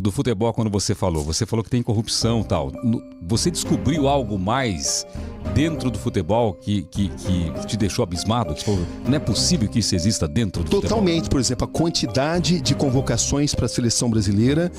do futebol quando você falou que tem corrupção e tal. Você descobriu algo mais dentro do futebol que te deixou abismado? Que falou, não é possível que isso exista dentro do Totalmente, futebol? por exemplo, a quantidade de convocações para a seleção brasileira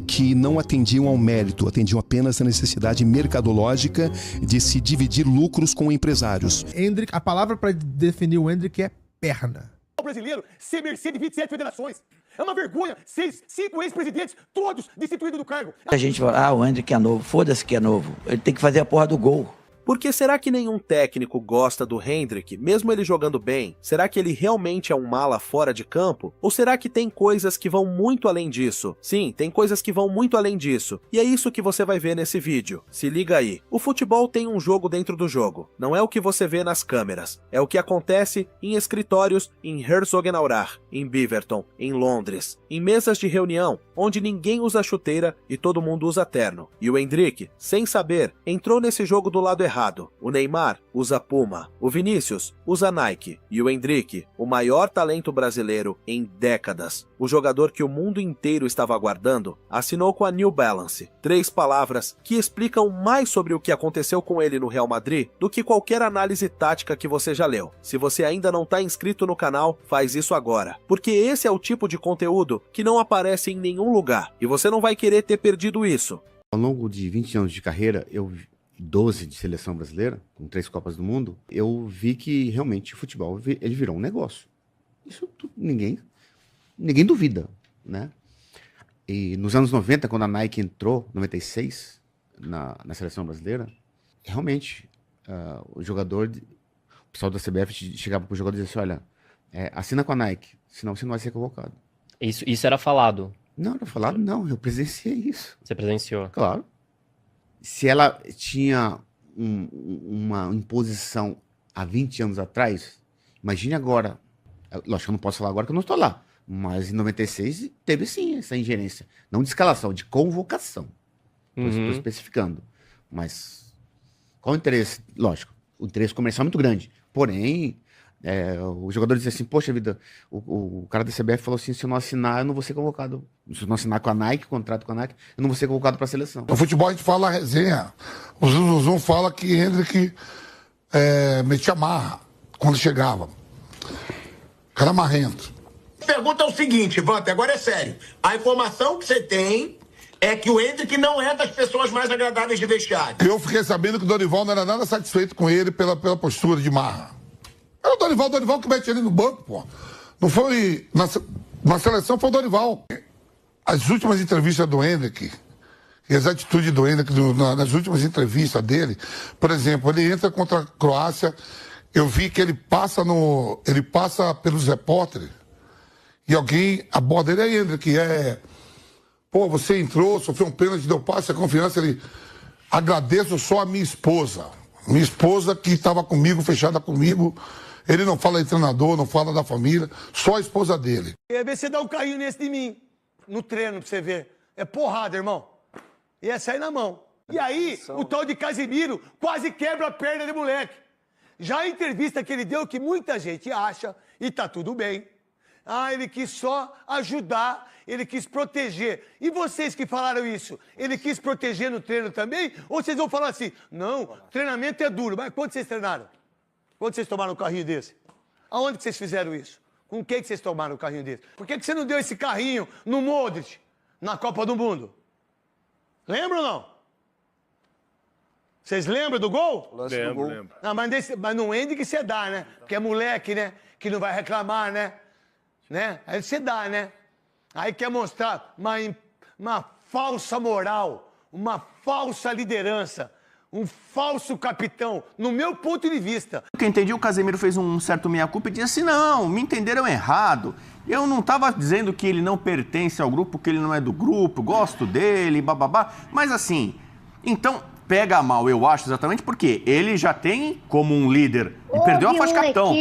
que não atendiam ao mérito, atendiam apenas à necessidade mercadológica de se dividir lucros com empresários. Endrick, a palavra para definir o Endrick é perna. O brasileiro ser mercê de 27 federações. É uma vergonha, 5 ex-presidentes, todos destituídos do cargo. A gente fala, o Endrick é novo, foda-se que é novo. Ele tem que fazer a porra do gol. Porque será que nenhum técnico gosta do Hendrick, mesmo ele jogando bem? Será que ele realmente é um mala fora de campo? Ou será que tem coisas que vão muito além disso? Sim, tem coisas que vão muito além disso. E é isso que você vai ver nesse vídeo. Se liga aí. O futebol tem um jogo dentro do jogo. Não é o que você vê nas câmeras. É o que acontece em escritórios em Herzogenaurach, em Beaverton, em Londres. Em mesas de reunião, onde ninguém usa chuteira e todo mundo usa terno. E o Endrick, sem saber, entrou nesse jogo do lado errado. O Neymar usa Puma, o Vinícius usa Nike e o Endrick, o maior talento brasileiro em décadas, o jogador que o mundo inteiro estava aguardando, assinou com a New Balance. 3 palavras que explicam mais sobre o que aconteceu com ele no Real Madrid do que qualquer análise tática que você já leu. Se você ainda não está inscrito no canal, faz isso agora, porque esse é o tipo de conteúdo que não aparece em nenhum lugar e você não vai querer ter perdido isso. Ao longo de 20 anos de carreira, 12 de seleção brasileira, com 3 Copas do Mundo, eu vi que realmente o futebol ele virou um negócio. Isso ninguém duvida, né? E nos anos 90, quando a Nike entrou, 96, na seleção brasileira, realmente o pessoal da CBF chegava para o jogador e dizia assim, olha, assina com a Nike, senão você não vai ser convocado. Isso era falado? Não, era falado não, eu presenciei isso. Você presenciou? Claro. Se ela tinha uma imposição há 20 anos atrás, imagine agora. Lógico que eu não posso falar agora que eu não estou lá. Mas em 96 teve sim essa ingerência. Não de escalação, de convocação. Estou especificando. Mas qual o interesse? Lógico, o interesse comercial é muito grande. Porém, o jogador dizia assim, poxa vida, o cara da CBF falou assim, se eu não assinar, eu não vou ser convocado. Se eu não assinar com a Nike, contrato com a Nike, eu não vou ser convocado para a seleção. No futebol a gente fala a resenha. O Zuzum fala que Hendrick metia marra quando chegava. Cara marrento. A pergunta é o seguinte, Walter, agora é sério. A informação que você tem é que o Hendrick não é das pessoas mais agradáveis de vestiário. Eu fiquei sabendo que o Dorival não era nada satisfeito com ele pela postura de marra. Era o Dorival que mete ele no banco, pô. Não foi... Na seleção foi o Dorival. As últimas entrevistas do Hendrick, e as atitudes do Hendrick nas últimas entrevistas dele, por exemplo, ele entra contra a Croácia, eu vi que ele passa pelos repórteres, e alguém aborda ele, Hendrick, pô, você entrou, sofreu um pênalti, deu passe, a confiança, ele... Agradeço só a minha esposa que estava comigo, fechada comigo. Ele não fala de treinador, não fala da família, só a esposa dele. Ia ver você dar um carrinho nesse de mim, no treino, pra você ver. É porrada, irmão. Ia sair na mão. E aí, o tal de Casemiro quase quebra a perna de moleque. Já a entrevista que ele deu, que muita gente acha, e tá tudo bem. Ele quis só ajudar, ele quis proteger. E vocês que falaram isso, ele quis proteger no treino também? Ou vocês vão falar assim, não, treinamento é duro. Mas quando vocês treinaram? Quando vocês tomaram um carrinho desse? Aonde que vocês fizeram isso? Com quem que vocês tomaram um carrinho desse? Por que você não deu esse carrinho no Modric, na Copa do Mundo? Lembra ou não? Vocês lembram do gol? Lembro. Não, mas no Hendrick você dá, né? Porque é moleque, né? Que não vai reclamar, né? Aí você dá, né? Aí quer mostrar uma falsa moral, uma falsa liderança, um falso capitão, no meu ponto de vista. O que eu entendi, o Casemiro fez um certo meia-culpa e disse assim, não, me entenderam errado. Eu não estava dizendo que ele não pertence ao grupo, que ele não é do grupo, gosto dele, bababá. Mas assim, então pega mal, eu acho, exatamente porque ele já tem como um líder e perdeu a faixa de capitão.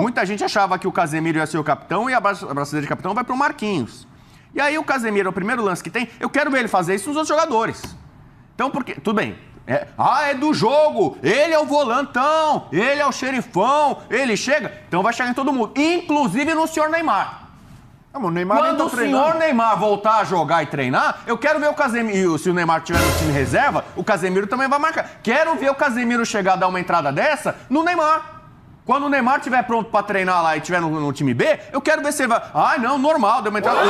Muita gente achava que o Casemiro ia ser o capitão e a braçadeira de capitão vai para o Marquinhos. E aí o Casemiro, o primeiro lance que tem, eu quero ver ele fazer isso nos outros jogadores. Então, porque, tudo bem. É do jogo, ele é o volantão, ele é o xerifão, ele chega, então vai chegar em todo mundo, inclusive no senhor Neymar. Não, o Neymar quando o senhor Neymar voltar a jogar e treinar, eu quero ver o Casemiro. Se o Neymar estiver no time reserva, o Casemiro também vai marcar. Quero ver o Casemiro chegar a dar uma entrada dessa no Neymar. Quando o Neymar estiver pronto pra treinar lá e estiver no time B, eu quero ver se ele vai... Ah, não, normal, deu uma entrada...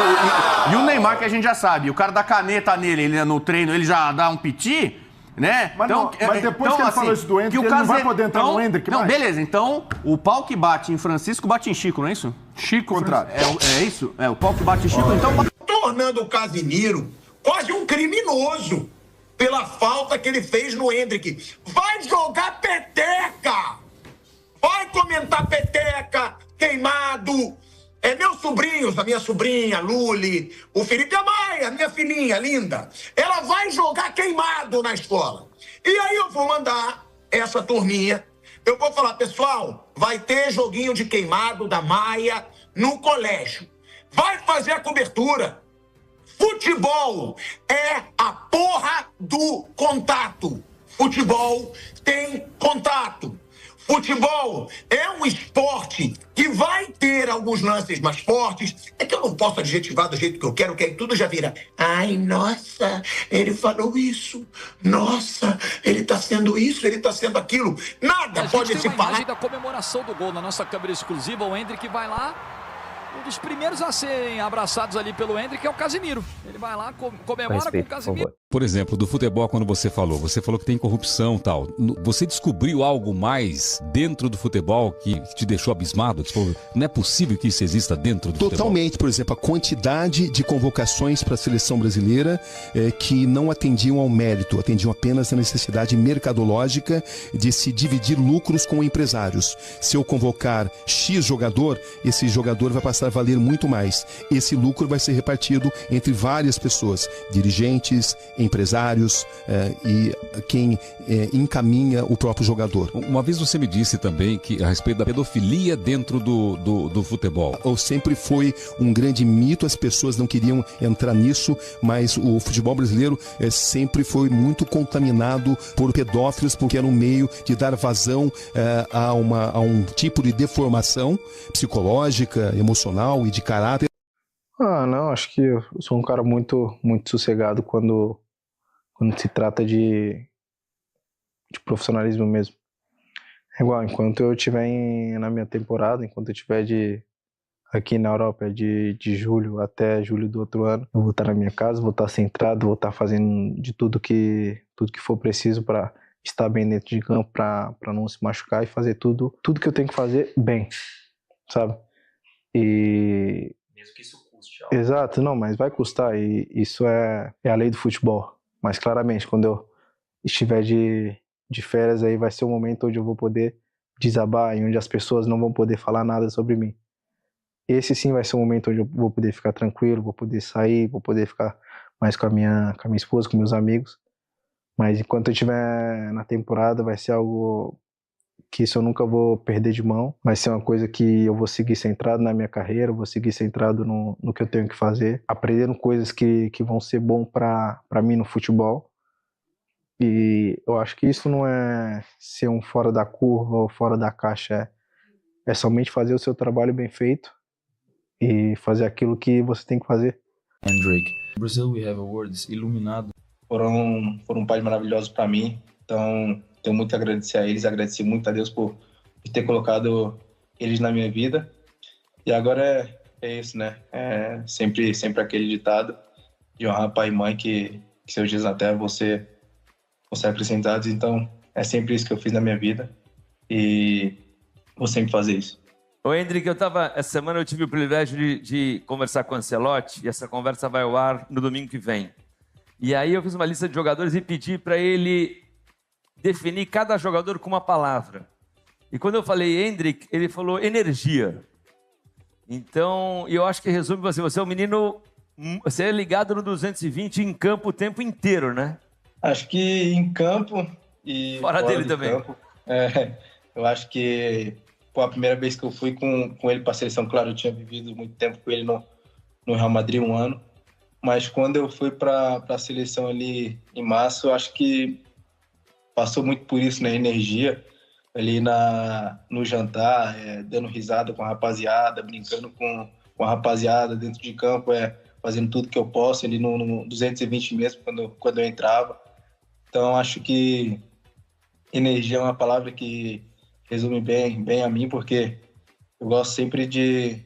E o Neymar, que a gente já sabe, o cara dá caneta nele, ele no treino, ele já dá um piti, né? Mas, então, mas depois que ele falou isso do Endrick, ele não vai poder entrar no Endrick mais? Não, beleza, então o pau que bate em Francisco bate em Chico, não é isso? Chico, contrário. É isso? É, o pau que bate em Chico, então... Tornando o Casemiro quase um criminoso pela falta que ele fez no Endrick. Vai jogar peteca! Vai comentar peteca, queimado. Meus sobrinhos, a minha sobrinha, Luli, o Felipe Amaya, minha filhinha linda. Ela vai jogar queimado na escola. E aí eu vou mandar essa turminha. Eu vou falar, pessoal, vai ter joguinho de queimado da Maia no colégio. Vai fazer a cobertura. Futebol é a porra do contato. Futebol tem contato. Futebol é um esporte que vai ter alguns lances mais fortes. É que eu não posso adjetivar do jeito que eu quero, que aí tudo já vira. Ai, nossa, ele falou isso. Nossa, ele tá sendo isso, ele tá sendo aquilo. Nada pode se falar. Da comemoração do gol na nossa câmera exclusiva, o Endrick vai lá. Um dos primeiros a serem abraçados ali pelo Endrick é o Casemiro. Ele vai lá, comemora com o Casemiro. Por exemplo, do futebol, quando você falou que tem corrupção e tal. Você descobriu algo mais dentro do futebol que te deixou abismado? Que falou, não é possível que isso exista dentro do futebol? Totalmente, por exemplo, a quantidade de convocações para a seleção brasileira que não atendiam ao mérito, atendiam apenas à necessidade mercadológica de se dividir lucros com empresários. Se eu convocar X jogador, esse jogador vai passar a valer muito mais. Esse lucro vai ser repartido entre várias pessoas, dirigentes, empresários e quem encaminha o próprio jogador. Uma vez você me disse também que a respeito da pedofilia dentro do futebol. Ou sempre foi um grande mito, as pessoas não queriam entrar nisso, mas o futebol brasileiro sempre foi muito contaminado por pedófilos, porque era um meio de dar vazão a um tipo de deformação psicológica, emocional e de caráter. Não, acho que eu sou um cara muito sossegado quando se trata de profissionalismo mesmo. É igual, enquanto eu estiver na minha temporada, enquanto eu estiver aqui na Europa de julho até julho do outro ano, eu vou estar na minha casa, vou estar centrado, vou estar fazendo de tudo que for preciso para estar bem dentro de campo, para não se machucar e fazer tudo que eu tenho que fazer bem, sabe? E... mesmo que isso custe. Exato, não, mas vai custar, e isso é a lei do futebol. Mas claramente, quando eu estiver de férias, aí vai ser o momento onde eu vou poder desabar e onde as pessoas não vão poder falar nada sobre mim. Esse sim vai ser o momento onde eu vou poder ficar tranquilo, vou poder sair, vou poder ficar mais com a minha esposa, com meus amigos. Mas enquanto eu estiver na temporada, vai ser algo que isso eu nunca vou perder de mão. Vai ser uma coisa que eu vou seguir centrado na minha carreira, vou seguir centrado no que eu tenho que fazer, aprendendo coisas que vão ser bom para mim no futebol. E eu acho que isso não é ser um fora da curva ou fora da caixa, é somente fazer o seu trabalho bem feito e fazer aquilo que você tem que fazer. Endrick. Brazil, we have awards, iluminado. Foram pais maravilhosos para mim, então tenho muito a agradecer a eles, agradecer muito a Deus por ter colocado eles na minha vida. E agora é isso, né? É sempre aquele ditado de honrar pai e mãe, que seus dias na terra vão ser acrescentados. Então é sempre isso que eu fiz na minha vida e vou sempre fazer isso. Ô, Endrick, essa semana eu tive o privilégio de conversar com o Ancelotti, e essa conversa vai ao ar no domingo que vem. E aí eu fiz uma lista de jogadores e pedi para ele definir cada jogador com uma palavra. E quando eu falei Endrick, ele falou energia. Então, eu acho que resume você é um menino, você é ligado no 220 em campo o tempo inteiro, né? Acho que em campo e fora dele também. Campo, eu acho que a primeira vez que eu fui com ele para a seleção, claro, eu tinha vivido muito tempo com ele no Real Madrid, 1 ano. Mas quando eu fui para a seleção ali em março, eu acho que passou muito por isso, né? Energia ali no jantar, dando risada com a rapaziada, brincando com com a rapaziada dentro de campo, fazendo tudo que eu posso, ali no 220 mesmo, quando eu entrava. Então, acho que energia é uma palavra que resume bem a mim, porque eu gosto sempre de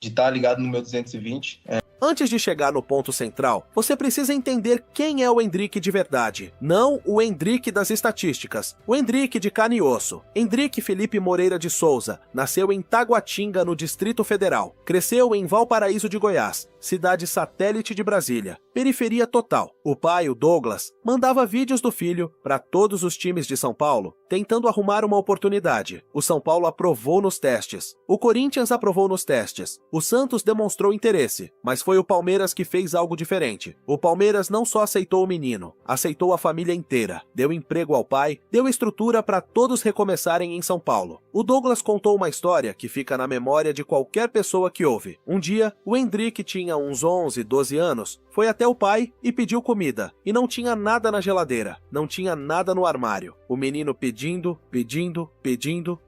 estar ligado no meu 220. Antes de chegar no ponto central, você precisa entender quem é o Endrick de verdade. Não o Endrick das estatísticas. O Endrick de carne e osso. Endrick Felipe Moreira de Souza nasceu em Taguatinga, no Distrito Federal. Cresceu em Valparaíso de Goiás, cidade satélite de Brasília. Periferia total. O pai, o Douglas, mandava vídeos do filho para todos os times de São Paulo, tentando arrumar uma oportunidade. O São Paulo aprovou nos testes. O Corinthians aprovou nos testes. O Santos demonstrou interesse, mas foi o Palmeiras que fez algo diferente. O Palmeiras não só aceitou o menino, aceitou a família inteira. Deu emprego ao pai, deu estrutura para todos recomeçarem em São Paulo. O Douglas contou uma história que fica na memória de qualquer pessoa que ouve. Um dia, o Endrick tinha uns 11, 12 anos, foi até o pai e pediu comida. E não tinha nada na geladeira, não tinha nada no armário. O menino pedindo,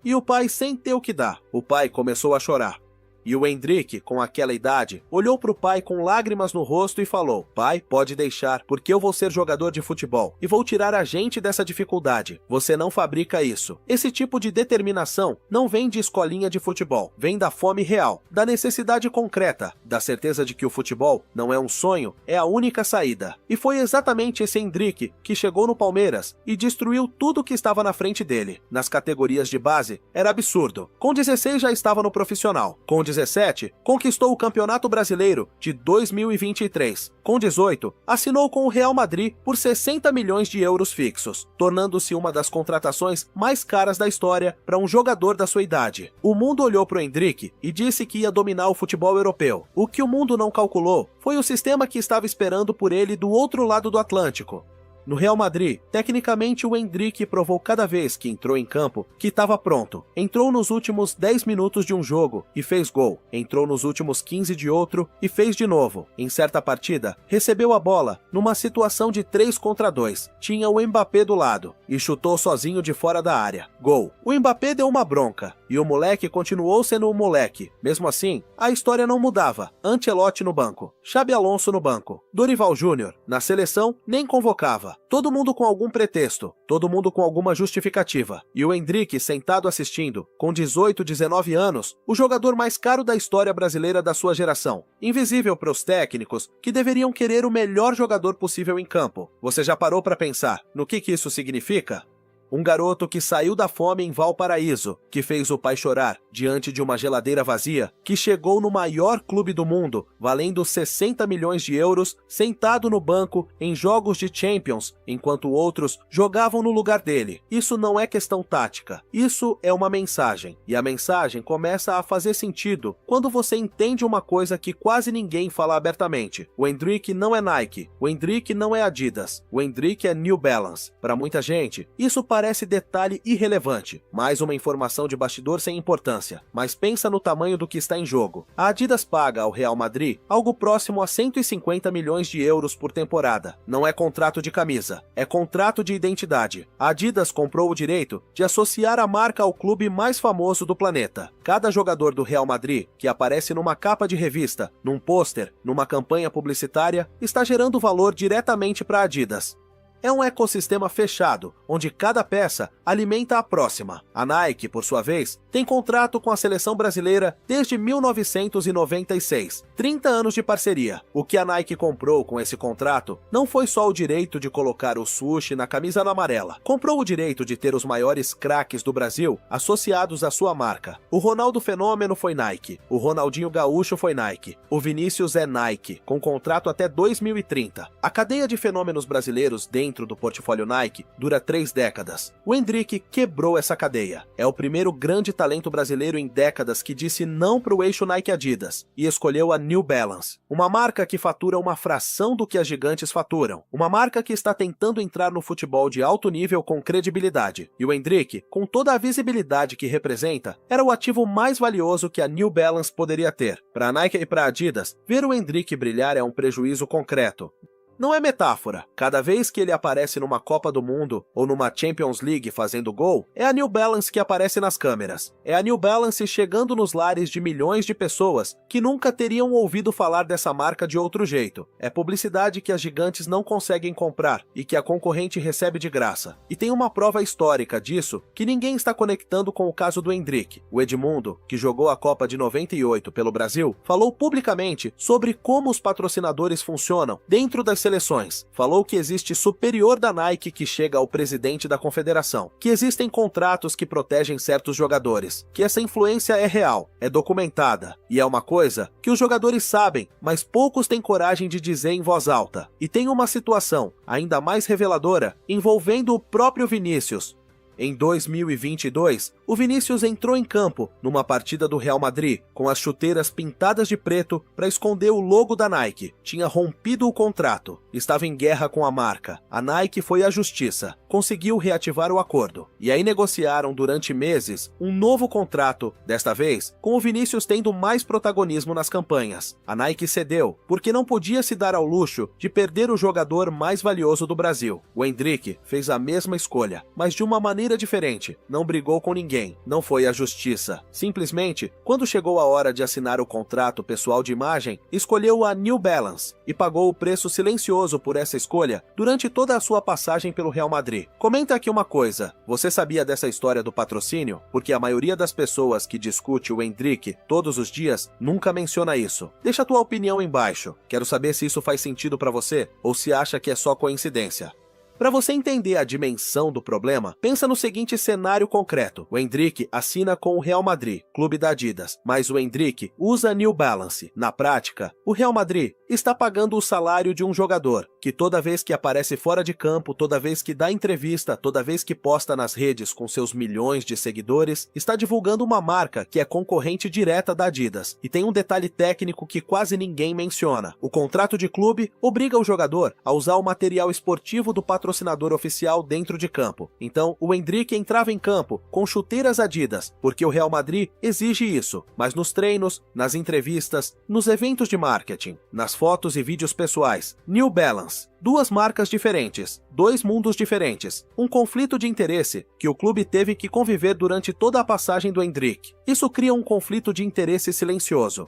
e o pai sem ter o que dar. O pai começou a chorar. E o Endrick, com aquela idade, olhou para o pai com lágrimas no rosto e falou: pai, pode deixar, porque eu vou ser jogador de futebol e vou tirar a gente dessa dificuldade. Você não fabrica isso. Esse tipo de determinação não vem de escolinha de futebol, vem da fome real, da necessidade concreta, da certeza de que o futebol não é um sonho, é a única saída. E foi exatamente esse Endrick que chegou no Palmeiras e destruiu tudo que estava na frente dele. Nas categorias de base, era absurdo. Com 16 já estava no profissional. Com 17, conquistou o Campeonato Brasileiro de 2023. Com 18, assinou com o Real Madrid por 60 milhões de euros fixos, tornando-se uma das contratações mais caras da história para um jogador da sua idade. O mundo olhou para o Endrick e disse que ia dominar o futebol europeu. O que o mundo não calculou foi o sistema que estava esperando por ele do outro lado do Atlântico. No Real Madrid, tecnicamente o Endrick provou cada vez que entrou em campo que estava pronto. Entrou nos últimos 10 minutos de um jogo e fez gol. Entrou nos últimos 15 de outro e fez de novo. Em certa partida, recebeu a bola numa situação de 3 contra 2. Tinha o Mbappé do lado e chutou sozinho de fora da área. Gol. O Mbappé deu uma bronca e o moleque continuou sendo o moleque. Mesmo assim, a história não mudava. Ancelotti no banco, Xabi Alonso no banco, Dorival Júnior na seleção nem convocava. Todo mundo com algum pretexto, todo mundo com alguma justificativa. E o Endrick sentado assistindo, com 18, 19 anos, o jogador mais caro da história brasileira da sua geração. Invisível para os técnicos, que deveriam querer o melhor jogador possível em campo. Você já parou para pensar no que isso significa? Um garoto que saiu da fome em Valparaíso, que fez o pai chorar diante de uma geladeira vazia, que chegou no maior clube do mundo, valendo 60 milhões de euros, sentado no banco em jogos de Champions, enquanto outros jogavam no lugar dele. Isso não é questão tática, isso é uma mensagem. E a mensagem começa a fazer sentido quando você entende uma coisa que quase ninguém fala abertamente. O Endrick não é Nike, o Endrick não é Adidas, o Endrick é New Balance. Para muita gente, isso parece detalhe irrelevante, mais uma informação de bastidor sem importância, mas pensa no tamanho do que está em jogo. A Adidas paga ao Real Madrid algo próximo a 150 milhões de euros por temporada. Não é contrato de camisa, é contrato de identidade. A Adidas comprou o direito de associar a marca ao clube mais famoso do planeta. Cada jogador do Real Madrid que aparece numa capa de revista, num pôster, numa campanha publicitária, está gerando valor diretamente para a Adidas. É um ecossistema fechado, onde cada peça alimenta a próxima. A Nike, por sua vez, tem contrato com a seleção brasileira desde 1996. 30 anos de parceria. O que a Nike comprou com esse contrato não foi só o direito de colocar o sushi na camisa amarela. Comprou o direito de ter os maiores craques do Brasil associados à sua marca. O Ronaldo Fenômeno foi Nike. O Ronaldinho Gaúcho foi Nike. O Vinícius é Nike, com contrato até 2030. A cadeia de fenômenos brasileiros dentro do portfólio Nike dura 3 décadas. O Endrick quebrou essa cadeia. É o primeiro grande talento brasileiro em décadas que disse não para o eixo Nike Adidas e escolheu a New Balance, uma marca que fatura uma fração do que as gigantes faturam, uma marca que está tentando entrar no futebol de alto nível com credibilidade. E o Endrick, com toda a visibilidade que representa, era o ativo mais valioso que a New Balance poderia ter. Para a Nike e para a Adidas, ver o Endrick brilhar é um prejuízo concreto. Não é metáfora. Cada vez que ele aparece numa Copa do Mundo ou numa Champions League fazendo gol, é a New Balance que aparece nas câmeras. É a New Balance chegando nos lares de milhões de pessoas que nunca teriam ouvido falar dessa marca de outro jeito. É publicidade que as gigantes não conseguem comprar e que a concorrente recebe de graça. E tem uma prova histórica disso que ninguém está conectando com o caso do Endrick. O Edmundo, que jogou a Copa de 98 pelo Brasil, falou publicamente sobre como os patrocinadores funcionam dentro das seleções. Falou que existe superior da Nike que chega ao presidente da confederação, que existem contratos que protegem certos jogadores, que essa influência é real, é documentada, e é uma coisa que os jogadores sabem, mas poucos têm coragem de dizer em voz alta. E tem uma situação ainda mais reveladora envolvendo o próprio Vinícius. Em 2022, o Vinícius entrou em campo numa partida do Real Madrid com as chuteiras pintadas de preto para esconder o logo da Nike. Tinha rompido o contrato, estava em guerra com a marca. A Nike foi à justiça, conseguiu reativar o acordo. E aí negociaram durante meses um novo contrato, desta vez com o Vinícius tendo mais protagonismo nas campanhas. A Nike cedeu, porque não podia se dar ao luxo de perder o jogador mais valioso do Brasil. O Endrick fez a mesma escolha, mas de uma maneira diferente. Não brigou com ninguém, não foi à justiça. Simplesmente, quando chegou a hora de assinar o contrato pessoal de imagem, escolheu a New Balance e pagou o preço silencioso por essa escolha durante toda a sua passagem pelo Real Madrid. Comenta aqui uma coisa, você sabia dessa história do patrocínio? Porque a maioria das pessoas que discute o Endrick todos os dias nunca menciona isso. Deixa a tua opinião embaixo. Quero saber se isso faz sentido pra você ou se acha que é só coincidência. Para você entender a dimensão do problema, pensa no seguinte cenário concreto. O Endrick assina com o Real Madrid, clube da Adidas, mas o Endrick usa New Balance. Na prática, o Real Madrid está pagando o salário de um jogador, que toda vez que aparece fora de campo, toda vez que dá entrevista, toda vez que posta nas redes com seus milhões de seguidores, está divulgando uma marca que é concorrente direta da Adidas. E tem um detalhe técnico que quase ninguém menciona. O contrato de clube obriga o jogador a usar o material esportivo do patrocinador oficial dentro de campo. Então, o Endrick entrava em campo com chuteiras Adidas, porque o Real Madrid exige isso, mas nos treinos, nas entrevistas, nos eventos de marketing, nas fotos e vídeos pessoais, New Balance. Duas marcas diferentes, dois mundos diferentes, um conflito de interesse que o clube teve que conviver durante toda a passagem do Endrick. Isso cria um conflito de interesse silencioso.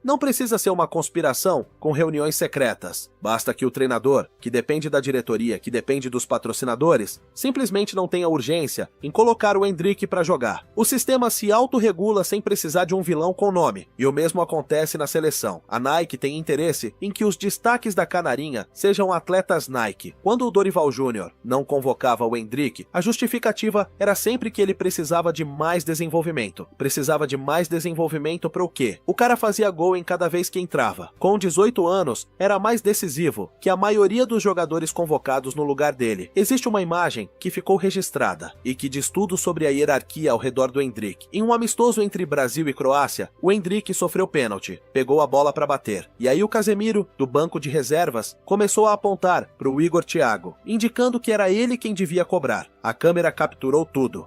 Não precisa ser uma conspiração com reuniões secretas. Basta que o treinador, que depende da diretoria, que depende dos patrocinadores, simplesmente não tenha urgência em colocar o Endrick para jogar. O sistema se autorregula sem precisar de um vilão com nome. E o mesmo acontece na seleção. A Nike tem interesse em que os destaques da canarinha sejam atletas Nike. Quando o Dorival Júnior não convocava o Endrick, a justificativa era sempre que ele precisava de mais desenvolvimento. Precisava de mais desenvolvimento para o quê? O cara fazia gol em cada vez que entrava. Com 18 anos, era mais decisivo que a maioria dos jogadores convocados no lugar dele. Existe uma imagem que ficou registrada e que diz tudo sobre a hierarquia ao redor do Endrick. Em um amistoso entre Brasil e Croácia, o Endrick sofreu pênalti, pegou a bola para bater. E aí o Casemiro, do banco de reservas, começou a apontar para o Igor Thiago, indicando que era ele quem devia cobrar. A câmera capturou tudo.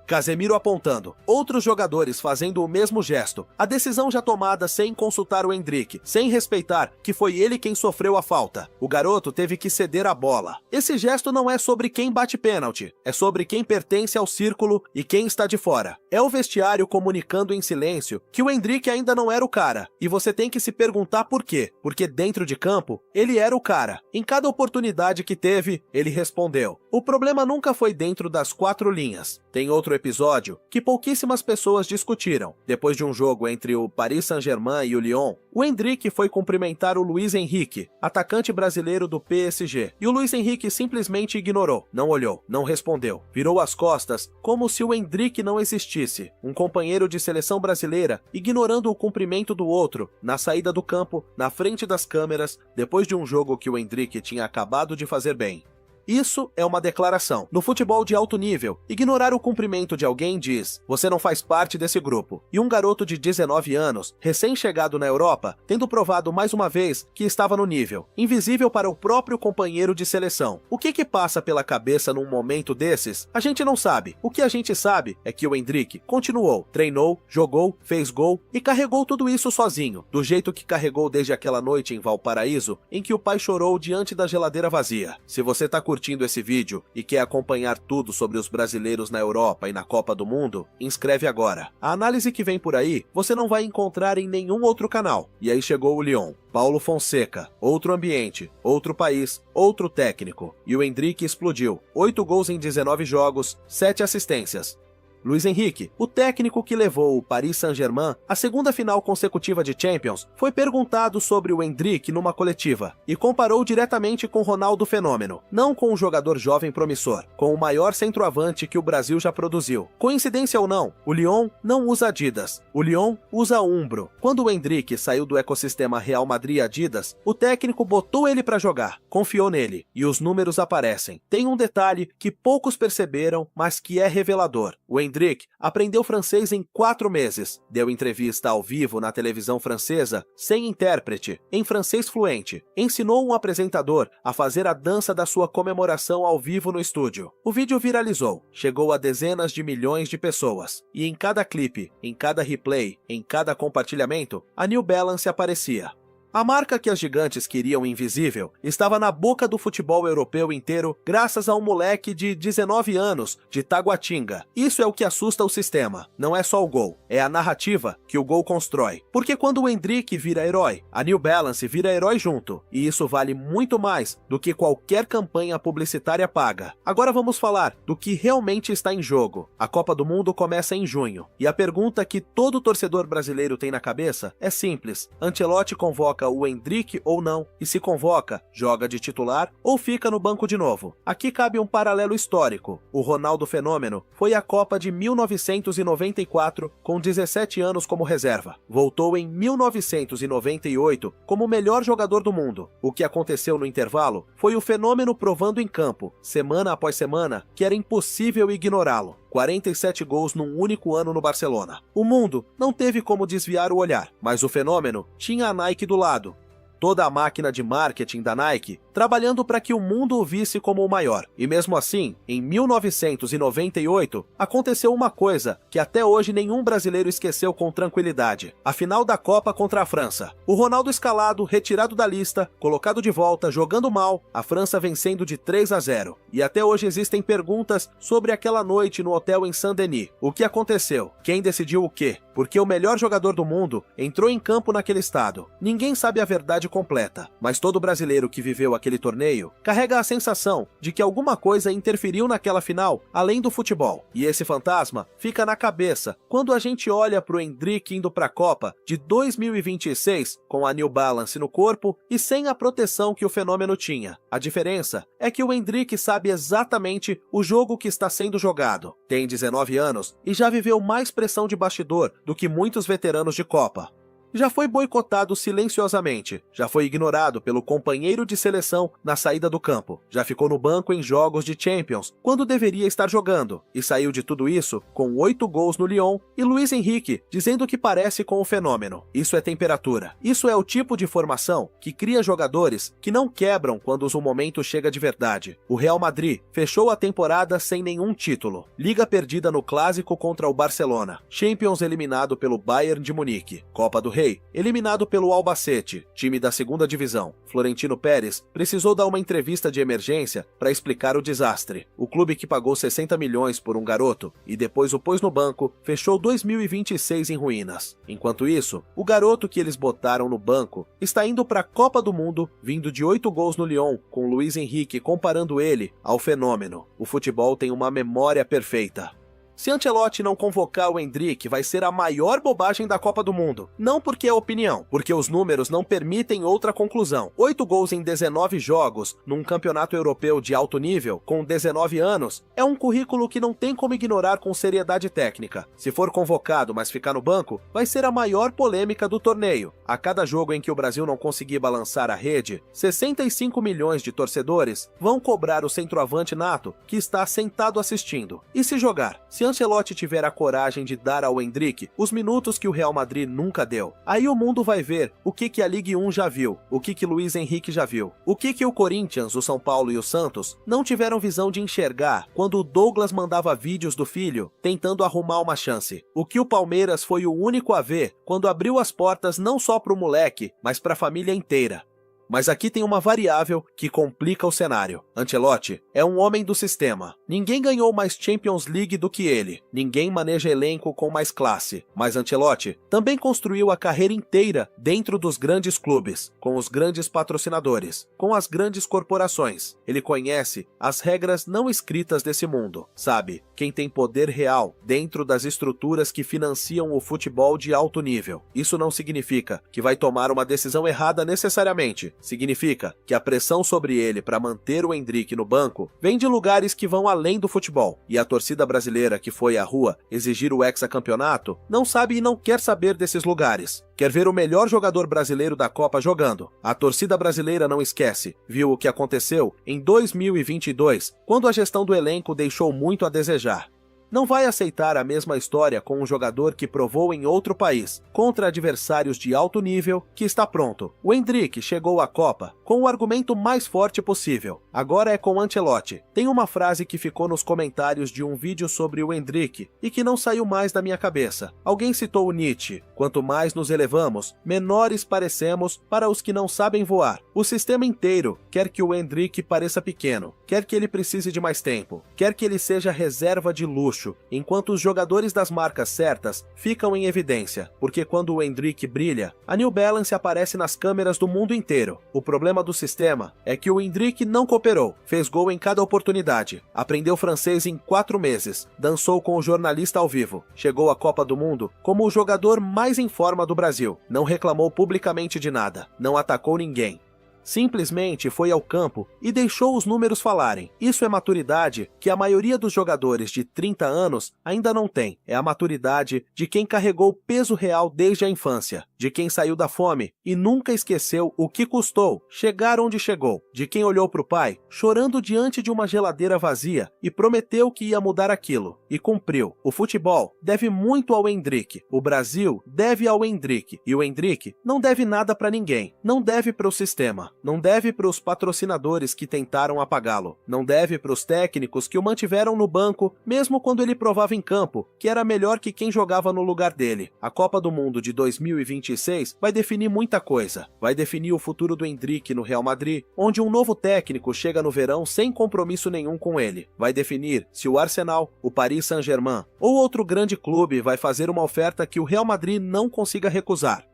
Casemiro apontando, outros jogadores fazendo o mesmo gesto, a decisão já tomada sem consultar o Endrick, sem respeitar que foi ele quem sofreu a falta. O garoto teve que ceder a bola. Esse gesto não é sobre quem bate pênalti, é sobre quem pertence ao círculo e quem está de fora. É o vestiário comunicando em silêncio que o Endrick ainda não era o cara, e você tem que se perguntar por quê, porque dentro de campo, ele era o cara. Em cada oportunidade que teve, ele respondeu. O problema nunca foi dentro das quatro linhas. Tem outro episódio que pouquíssimas pessoas discutiram. Depois de um jogo entre o Paris Saint-Germain e o Lyon, o Endrick foi cumprimentar o Luiz Henrique, atacante brasileiro do PSG, e o Luiz Henrique simplesmente ignorou, não olhou, não respondeu, virou as costas como se o Endrick não existisse, um companheiro de seleção brasileira ignorando o cumprimento do outro, na saída do campo, na frente das câmeras, depois de um jogo que o Endrick tinha acabado de fazer bem. Isso é uma declaração. No futebol de alto nível, ignorar o cumprimento de alguém diz: você não faz parte desse grupo. E um garoto de 19 anos, recém-chegado na Europa, tendo provado mais uma vez que estava no nível, invisível para o próprio companheiro de seleção. O que passa pela cabeça num momento desses? A gente não sabe. O que a gente sabe é que o Endrick continuou, treinou, jogou, fez gol e carregou tudo isso sozinho, do jeito que carregou desde aquela noite em Valparaíso, em que o pai chorou diante da geladeira vazia. Se você tá curtindo esse vídeo e quer acompanhar tudo sobre os brasileiros na Europa e na Copa do Mundo, inscreve agora. A análise que vem por aí, você não vai encontrar em nenhum outro canal. E aí chegou o Lyon. Paulo Fonseca, outro ambiente, outro país, outro técnico. E o Endrick explodiu. 8 gols em 19 jogos, 7 assistências. Luiz Henrique, o técnico que levou o Paris Saint-Germain à segunda final consecutiva de Champions, foi perguntado sobre o Endrick numa coletiva e comparou diretamente com Ronaldo Fenômeno, não com um jogador jovem promissor, com o maior centroavante que o Brasil já produziu. Coincidência ou não, o Lyon não usa Adidas, o Lyon usa Umbro. Quando o Endrick saiu do ecossistema Real Madrid-Adidas, o técnico botou ele para jogar, confiou nele, e os números aparecem. Tem um detalhe que poucos perceberam, mas que é revelador. O Endrick aprendeu francês em 4 meses, deu entrevista ao vivo na televisão francesa, sem intérprete, em francês fluente, ensinou um apresentador a fazer a dança da sua comemoração ao vivo no estúdio. O vídeo viralizou, chegou a dezenas de milhões de pessoas, e em cada clipe, em cada replay, em cada compartilhamento, a New Balance aparecia. A marca que as gigantes queriam invisível estava na boca do futebol europeu inteiro graças a um moleque de 19 anos de Taguatinga. Isso é o que assusta o sistema. Não é só o gol, é a narrativa que o gol constrói. Porque quando o Endrick vira herói, a New Balance vira herói junto. E isso vale muito mais do que qualquer campanha publicitária paga. Agora vamos falar do que realmente está em jogo. A Copa do Mundo começa em junho. E a pergunta que todo torcedor brasileiro tem na cabeça é simples. Ancelotti convoca o Endrick ou não, e se convoca, joga de titular ou fica no banco de novo. Aqui cabe um paralelo histórico. O Ronaldo Fenômeno foi à Copa de 1994 com 17 anos como reserva. Voltou em 1998 como o melhor jogador do mundo. O que aconteceu no intervalo foi o Fenômeno provando em campo, semana após semana, que era impossível ignorá-lo. 47 gols num único ano no Barcelona. O mundo não teve como desviar o olhar, mas o Fenômeno tinha a Nike do lado. Toda a máquina de marketing da Nike trabalhando para que o mundo o visse como o maior. E mesmo assim, em 1998, aconteceu uma coisa que até hoje nenhum brasileiro esqueceu com tranquilidade. A final da Copa contra a França. O Ronaldo escalado, retirado da lista, colocado de volta, jogando mal, a França vencendo de 3-0. E até hoje existem perguntas sobre aquela noite no hotel em Saint-Denis. O que aconteceu? Quem decidiu o quê? Porque o melhor jogador do mundo entrou em campo naquele estado. Ninguém sabe a verdade completa, mas todo brasileiro que viveu aquele torneio carrega a sensação de que alguma coisa interferiu naquela final além do futebol. E esse fantasma fica na cabeça quando a gente olha pro Endrick indo pra Copa de 2026 com a New Balance no corpo e sem a proteção que o Fenômeno tinha. A diferença é que o Endrick sabe exatamente o jogo que está sendo jogado. Tem 19 anos e já viveu mais pressão de bastidor do que muitos veteranos de Copa. Já foi boicotado silenciosamente, já foi ignorado pelo companheiro de seleção na saída do campo, já ficou no banco em jogos de Champions, quando deveria estar jogando, e saiu de tudo isso com 8 gols no Lyon e Luiz Henrique dizendo que parece com o Fenômeno. Isso é temperatura. Isso é o tipo de formação que cria jogadores que não quebram quando o momento chega de verdade. O Real Madrid fechou a temporada sem nenhum título. Liga perdida no Clássico contra o Barcelona. Champions eliminado pelo Bayern de Munique. Copa do Rei eliminado pelo Albacete, time da segunda divisão. Florentino Pérez precisou dar uma entrevista de emergência para explicar o desastre. O clube que pagou 60 milhões por um garoto e depois o pôs no banco, fechou 2026 em ruínas. Enquanto isso, o garoto que eles botaram no banco está indo para a Copa do Mundo, vindo de 8 gols no Lyon, com Luiz Henrique comparando ele ao Fenômeno. O futebol tem uma memória perfeita. Se Ancelotti não convocar o Endrick, vai ser a maior bobagem da Copa do Mundo. Não porque é opinião, porque os números não permitem outra conclusão. 8 gols em 19 jogos, num campeonato europeu de alto nível, com 19 anos, é um currículo que não tem como ignorar com seriedade técnica. Se for convocado, mas ficar no banco, vai ser a maior polêmica do torneio. A cada jogo em que o Brasil não conseguir balançar a rede, 65 milhões de torcedores vão cobrar o centroavante nato que está sentado assistindo. E se jogar? Se Ancelotti tiver a coragem de dar ao Endrick os minutos que o Real Madrid nunca deu, aí o mundo vai ver o que a Ligue 1 já viu, o que Luiz Henrique já viu, o que o Corinthians, o São Paulo e o Santos não tiveram visão de enxergar quando o Douglas mandava vídeos do filho tentando arrumar uma chance. O que o Palmeiras foi o único a ver quando abriu as portas não só para o moleque, mas para a família inteira. Mas aqui tem uma variável que complica o cenário. Ancelotti é um homem do sistema. Ninguém ganhou mais Champions League do que ele. Ninguém maneja elenco com mais classe. Mas Ancelotti também construiu a carreira inteira dentro dos grandes clubes, com os grandes patrocinadores, com as grandes corporações. Ele conhece as regras não escritas desse mundo. Sabe quem tem poder real dentro das estruturas que financiam o futebol de alto nível. Isso não significa que vai tomar uma decisão errada necessariamente. Significa que a pressão sobre ele para manter o Endrick no banco vem de lugares que vão além do futebol, e a torcida brasileira que foi à rua exigir o hexacampeonato não sabe e não quer saber desses lugares. Quer ver o melhor jogador brasileiro da Copa jogando. A torcida brasileira não esquece, viu o que aconteceu em 2022, quando a gestão do elenco deixou muito a desejar. Não vai aceitar a mesma história com um jogador que provou em outro país, contra adversários de alto nível, que está pronto. O Endrick chegou à Copa com o argumento mais forte possível. Agora é com Ancelotti. Tem uma frase que ficou nos comentários de um vídeo sobre o Endrick e que não saiu mais da minha cabeça. Alguém citou o Nietzsche. Quanto mais nos elevamos, menores parecemos para os que não sabem voar. O sistema inteiro quer que o Endrick pareça pequeno, quer que ele precise de mais tempo, quer que ele seja reserva de luxo, enquanto os jogadores das marcas certas ficam em evidência, porque quando o Endrick brilha, a New Balance aparece nas câmeras do mundo inteiro. O problema do sistema é que o Endrick não cooperou, fez gol em cada oportunidade, aprendeu francês em 4 meses, dançou com o jornalista ao vivo, chegou à Copa do Mundo como o jogador mais em forma do Brasil, não reclamou publicamente de nada, não atacou ninguém. Simplesmente foi ao campo e deixou os números falarem. Isso é maturidade que a maioria dos jogadores de 30 anos ainda não tem. É a maturidade de quem carregou peso real desde a infância, de quem saiu da fome e nunca esqueceu o que custou chegar onde chegou, de quem olhou para o pai chorando diante de uma geladeira vazia e prometeu que ia mudar aquilo, e cumpriu. O futebol deve muito ao Endrick, o Brasil deve ao Endrick, e o Endrick não deve nada para ninguém, não deve para o sistema. Não deve para os patrocinadores que tentaram apagá-lo. Não deve para os técnicos que o mantiveram no banco, mesmo quando ele provava em campo que era melhor que quem jogava no lugar dele. A Copa do Mundo de 2026 vai definir muita coisa. Vai definir o futuro do Endrick no Real Madrid, onde um novo técnico chega no verão sem compromisso nenhum com ele. Vai definir se o Arsenal, o Paris Saint-Germain ou outro grande clube vai fazer uma oferta que o Real Madrid não consiga recusar.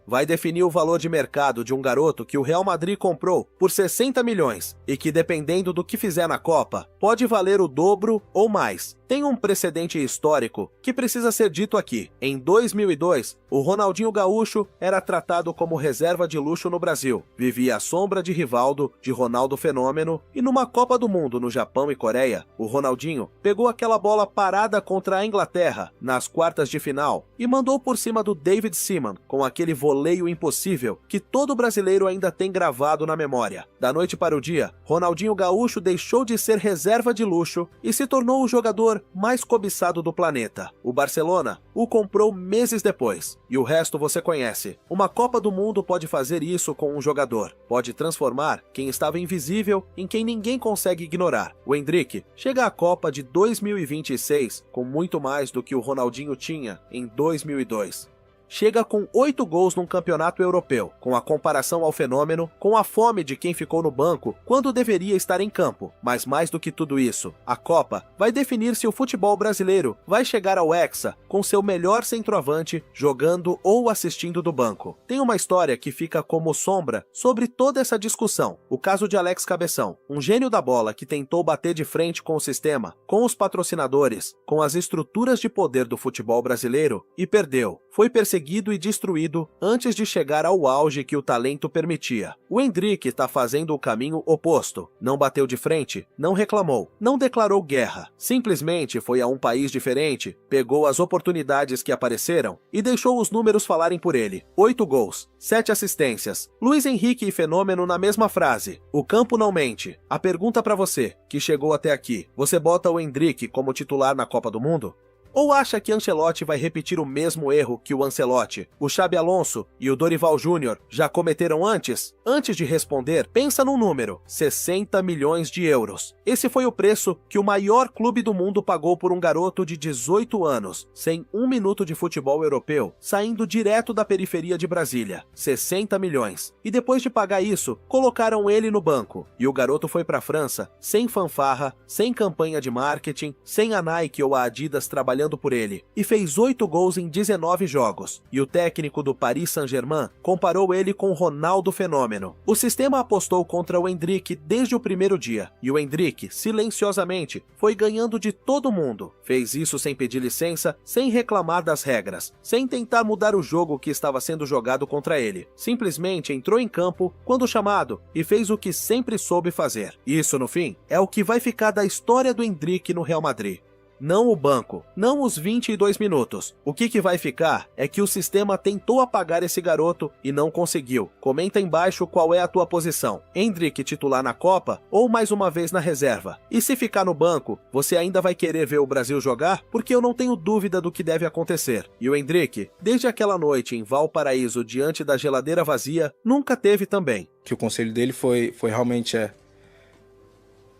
Vai definir o valor de mercado de um garoto que o Real Madrid comprou por 60 milhões e que, dependendo do que fizer na Copa, pode valer o dobro ou mais. Tem um precedente histórico que precisa ser dito aqui. Em 2002, o Ronaldinho Gaúcho era tratado como reserva de luxo no Brasil. Vivia à sombra de Rivaldo, de Ronaldo Fenômeno, e numa Copa do Mundo no Japão e Coreia, o Ronaldinho pegou aquela bola parada contra a Inglaterra, nas quartas de final, e mandou por cima do David Seaman, com aquele voleio impossível que todo brasileiro ainda tem gravado na memória. Da noite para o dia, Ronaldinho Gaúcho deixou de ser reserva de luxo e se tornou o jogador mais cobiçado do planeta. O Barcelona o comprou meses depois, e o resto você conhece. Uma Copa do Mundo pode fazer isso com um jogador, pode transformar quem estava invisível em quem ninguém consegue ignorar. O Endrick chega à Copa de 2026 com muito mais do que o Ronaldinho tinha em 2002. chega com 8 gols num campeonato europeu, com a comparação ao fenômeno, com a fome de quem ficou no banco quando deveria estar em campo. Mas mais do que tudo isso, a Copa vai definir se o futebol brasileiro vai chegar ao Hexa com seu melhor centroavante jogando ou assistindo do banco. Tem uma história que fica como sombra sobre toda essa discussão. O caso de Alex Cabeção, um gênio da bola que tentou bater de frente com o sistema, com os patrocinadores, com as estruturas de poder do futebol brasileiro e perdeu. Foi perseguido e destruído antes de chegar ao auge que o talento permitia. O Endrick está fazendo o caminho oposto. Não bateu de frente, não reclamou, não declarou guerra. Simplesmente foi a um país diferente, pegou as oportunidades que apareceram e deixou os números falarem por ele. 8 gols, 7 assistências. Luiz Henrique e Fenômeno na mesma frase. O campo não mente. A pergunta para você, que chegou até aqui, você bota o Endrick como titular na Copa do Mundo? Ou acha que Ancelotti vai repetir o mesmo erro que o Ancelotti, o Xabi Alonso e o Dorival Júnior já cometeram antes? Antes de responder, pensa num número: 60 milhões de euros. Esse foi o preço que o maior clube do mundo pagou por um garoto de 18 anos, sem 1 minuto de futebol europeu, saindo direto da periferia de Brasília. 60 milhões. E depois de pagar isso, colocaram ele no banco. E o garoto foi pra França, sem fanfarra, sem campanha de marketing, sem a Nike ou a Adidas trabalhando por ele, e fez 8 gols em 19 jogos. E o técnico do Paris Saint-Germain comparou ele com Ronaldo Fenômeno. O sistema apostou contra o Endrick desde o primeiro dia, e o Endrick, silenciosamente, foi ganhando de todo mundo. Fez isso sem pedir licença, sem reclamar das regras, sem tentar mudar o jogo que estava sendo jogado contra ele. Simplesmente entrou em campo quando chamado e fez o que sempre soube fazer. Isso, no fim, é o que vai ficar da história do Endrick no Real Madrid. Não o banco, não os 22 minutos. O que vai ficar é que o sistema tentou apagar esse garoto e não conseguiu. Comenta embaixo qual é a tua posição. Endrick titular na Copa ou mais uma vez na reserva? E se ficar no banco, você ainda vai querer ver o Brasil jogar? Porque eu não tenho dúvida do que deve acontecer. E o Endrick, desde aquela noite em Valparaíso diante da geladeira vazia, nunca teve também. Que o conselho dele foi realmente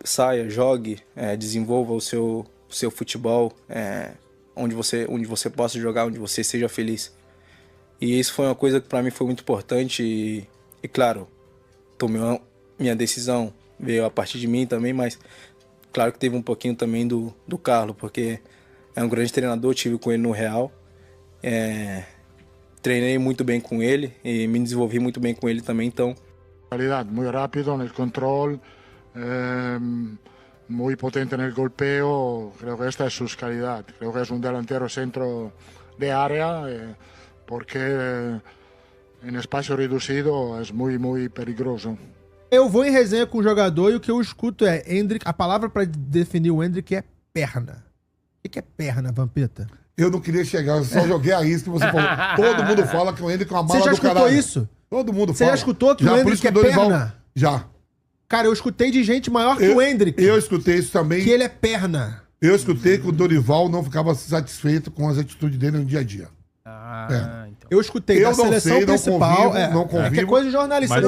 saia, jogue, desenvolva o seu futebol, onde você possa jogar, onde você seja feliz. E isso foi uma coisa que para mim foi muito importante e claro, tomei minha decisão, veio a partir de mim também, mas claro que teve um pouquinho também do Carlo, porque é um grande treinador, tive com ele no Real, treinei muito bem com ele e me desenvolvi muito bem com ele também, então... Qualidade, muito rápido no controle, muy potente en el golpeo. Creo que esta es su calidad. Creo que es un delantero centro de área porque en espacio reducido es muy peligroso. Eu vou em resenha com o jogador e o que eu escuto é Endrick. A palavra para definir o Endrick é perna. O que é perna, Vampeta? Eu não queria chegar, eu só joguei a isso que você falou. Todo mundo fala que o Endrick é uma mala do caralho. Você já escutou isso? Todo mundo Você fala. já escutou que o Endrick é perna? Já. Cara, eu escutei de gente maior que o Endrick. Eu escutei isso também. Que ele é perna. Eu escutei que o Dorival não ficava satisfeito com as atitudes dele no dia a dia. Então. Eu escutei da seleção principal. Não convivo. Que é coisa de jornalista.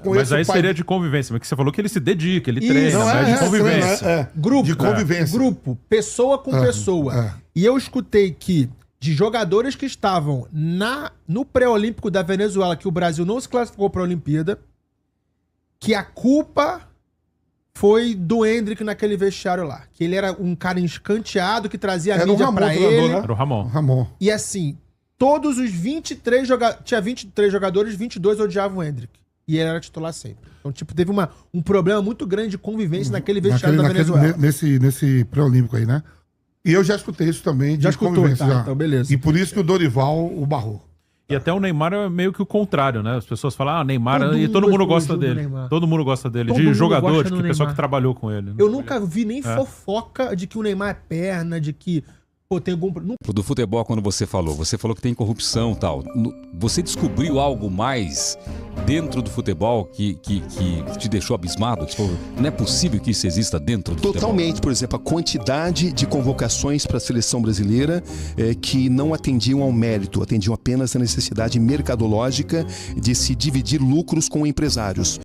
Mas aí seria de convivência. Porque você falou que ele se dedica, ele treina, mas é de convivência. Grupo. De convivência. Grupo. Pessoa com pessoa. E eu escutei que de jogadores que estavam no pré-olímpico da Venezuela, que o Brasil não se classificou para a Olimpíada, que a culpa foi do Endrick naquele vestiário lá. Que ele era um cara escanteado, que trazia a mídia pra ele. Né? Era o Ramon. E assim, todos os 23 jogadores... Tinha 23 jogadores, 22 odiavam o Endrick. E ele era titular sempre. Então, tipo, teve um problema muito grande de convivência naquele vestiário da Venezuela. Nesse pré-olímpico aí, né? E eu já escutei isso também de convivência. Tá, então beleza. E por isso que o Dorival o barrou. E até o Neymar é meio que o contrário, né? As pessoas falam, Neymar, e todo mundo gosta dele. Todo mundo gosta dele. De jogador, de pessoa que trabalhou com ele. Né? Eu nunca vi nem fofoca de que o Neymar é perna, de que tem algum... Do futebol, quando você falou que tem corrupção e tal. Você descobriu algo mais dentro do futebol que te deixou abismado? Que falou, não é possível que isso exista dentro do futebol? Totalmente. Por exemplo, a quantidade de convocações para a seleção brasileira que não atendiam ao mérito, atendiam apenas à necessidade mercadológica de se dividir lucros com empresários.